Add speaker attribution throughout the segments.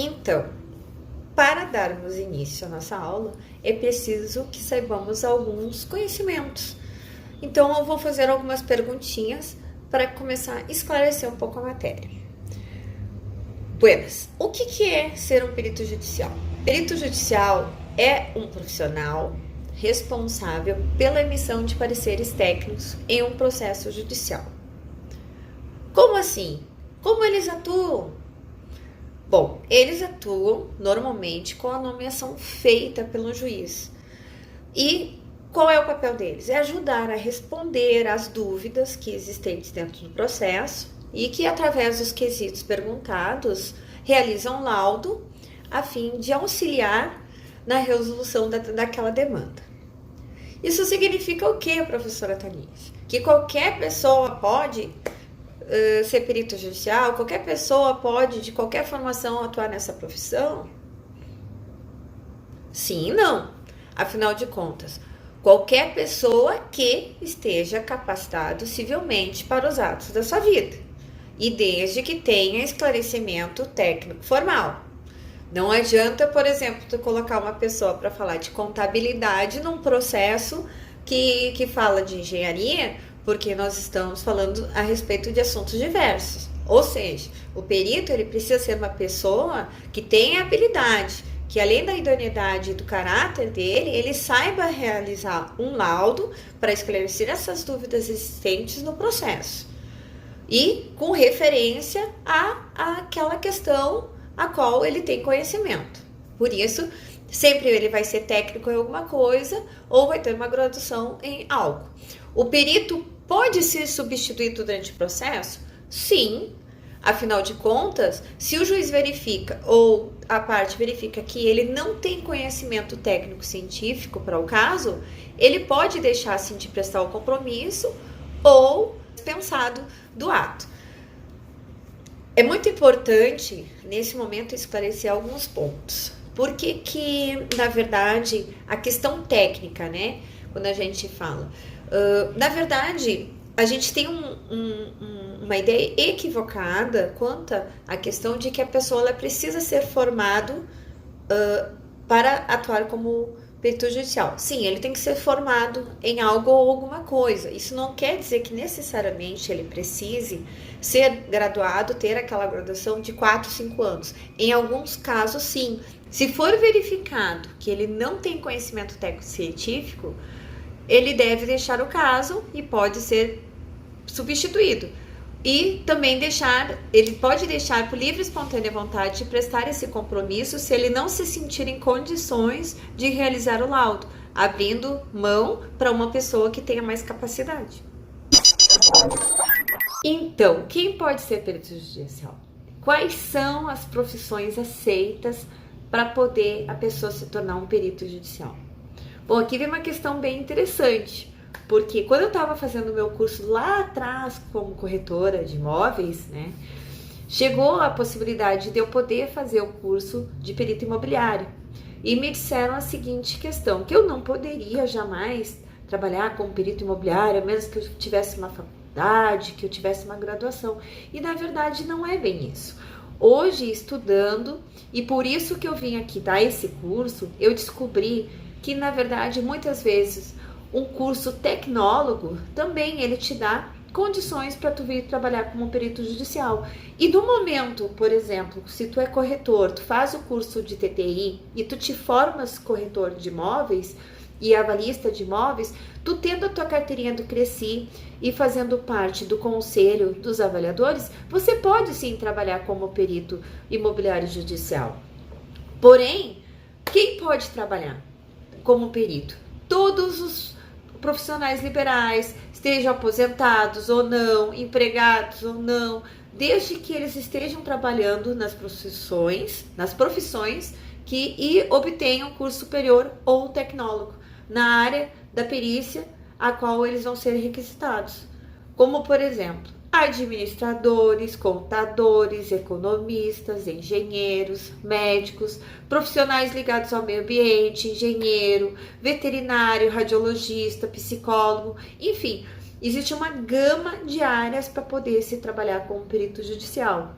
Speaker 1: Então, para darmos início à nossa aula, é preciso que saibamos alguns conhecimentos. Então, eu vou fazer algumas perguntinhas para começar a esclarecer um pouco a matéria. Buenas, o que é ser um perito judicial? Perito judicial é um profissional responsável pela emissão de pareceres técnicos em um processo judicial. Como assim? Como eles atuam? Bom, eles atuam normalmente com a nomeação feita pelo juiz. E qual é o papel deles? É ajudar a responder às dúvidas que existentes dentro do processo e que, através dos quesitos perguntados, realizam laudo a fim de auxiliar na resolução daquela demanda. Isso significa o quê, professora Thaís? Que qualquer pessoa pode ser perito judicial? Qualquer pessoa pode, de qualquer formação, atuar nessa profissão? Sim e não. Afinal de contas, qualquer pessoa que esteja capacitado civilmente para os atos da sua vida e desde que tenha esclarecimento técnico formal. Não adianta, por exemplo, tu colocar uma pessoa para falar de contabilidade num processo que fala de engenharia, porque nós estamos falando a respeito de assuntos diversos. Ou seja, o perito ele precisa ser uma pessoa que tenha habilidade, que além da idoneidade e do caráter dele, ele saiba realizar um laudo para esclarecer essas dúvidas existentes no processo. E com referência àquela questão a qual ele tem conhecimento. Por isso, sempre ele vai ser técnico em alguma coisa ou vai ter uma graduação em algo. O perito pode ser substituído durante o processo? Sim. Afinal de contas, se o juiz verifica ou a parte verifica que ele não tem conhecimento técnico científico para o caso, ele pode deixar assim de prestar o compromisso ou dispensado do ato. É muito importante, nesse momento, esclarecer alguns pontos. Por que, na verdade, a questão técnica, né? Quando a gente fala. Na verdade, a gente tem uma ideia equivocada quanto à questão de que a pessoa ela precisa ser formado para atuar como perito judicial. Sim, ele tem que ser formado em algo ou alguma coisa. Isso não quer dizer que necessariamente ele precise ser graduado, ter aquela graduação de 4, 5 anos. Em alguns casos, sim. Se for verificado que ele não tem conhecimento técnico-científico, ele deve deixar o caso e pode ser substituído. E também ele pode deixar por livre e espontânea vontade de prestar esse compromisso se ele não se sentir em condições de realizar o laudo, abrindo mão para uma pessoa que tenha mais capacidade. Então, quem pode ser perito judicial? Quais são as profissões aceitas para poder a pessoa se tornar um perito judicial? Bom, aqui vem uma questão bem interessante. Porque quando eu estava fazendo o meu curso lá atrás como corretora de imóveis, né, chegou a possibilidade de eu poder fazer o curso de perito imobiliário. E me disseram a seguinte questão, que eu não poderia jamais trabalhar como perito imobiliário, mesmo que eu tivesse uma faculdade, que eu tivesse uma graduação. E na verdade não é bem isso. Hoje, estudando, e por isso que eu vim aqui dar esse curso, eu descobri que na verdade muitas vezes um curso tecnólogo também ele te dá condições para tu vir trabalhar como perito judicial. E no momento, por exemplo, se tu é corretor, tu faz o curso de TTI e tu te formas corretor de imóveis e avalista de imóveis, tu tendo a tua carteirinha do Cresci e fazendo parte do conselho dos avaliadores, você pode sim trabalhar como perito imobiliário judicial. Porém, quem pode trabalhar como perito? Todos os profissionais liberais, estejam aposentados ou não, empregados ou não, desde que eles estejam trabalhando nas profissões e obtenham curso superior ou tecnólogo na área da perícia a qual eles vão ser requisitados. Como, por exemplo, administradores, contadores, economistas, engenheiros, médicos, profissionais ligados ao meio ambiente, engenheiro, veterinário, radiologista, psicólogo, enfim, existe uma gama de áreas para poder se trabalhar como perito judicial.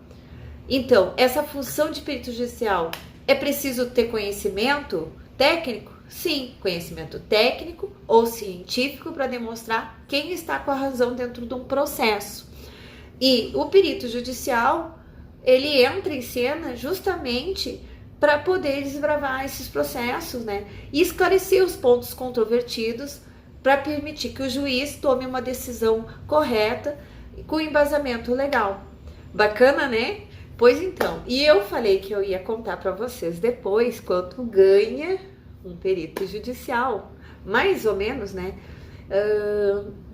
Speaker 1: Então, essa função de perito judicial é preciso ter conhecimento técnico? Sim, conhecimento técnico ou científico para demonstrar quem está com a razão dentro de um processo. E o perito judicial, ele entra em cena justamente para poder desbravar esses processos, né? E esclarecer os pontos controvertidos para permitir que o juiz tome uma decisão correta com embasamento legal. Bacana, né? Pois então, e eu falei que eu ia contar para vocês depois quanto ganha um perito judicial, mais ou menos, né?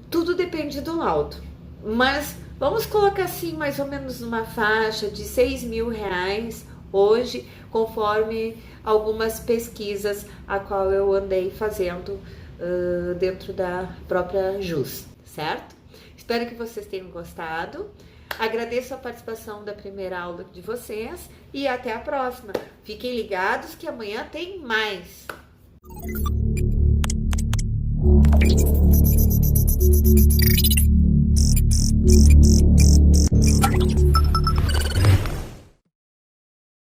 Speaker 1: Tudo depende do laudo, mas vamos colocar assim, mais ou menos numa faixa de R$ 6.000 hoje, conforme algumas pesquisas a qual eu andei fazendo dentro da própria JUS, certo? Espero que vocês tenham gostado. Agradeço a participação da primeira aula de vocês e até a próxima. Fiquem ligados que amanhã tem mais.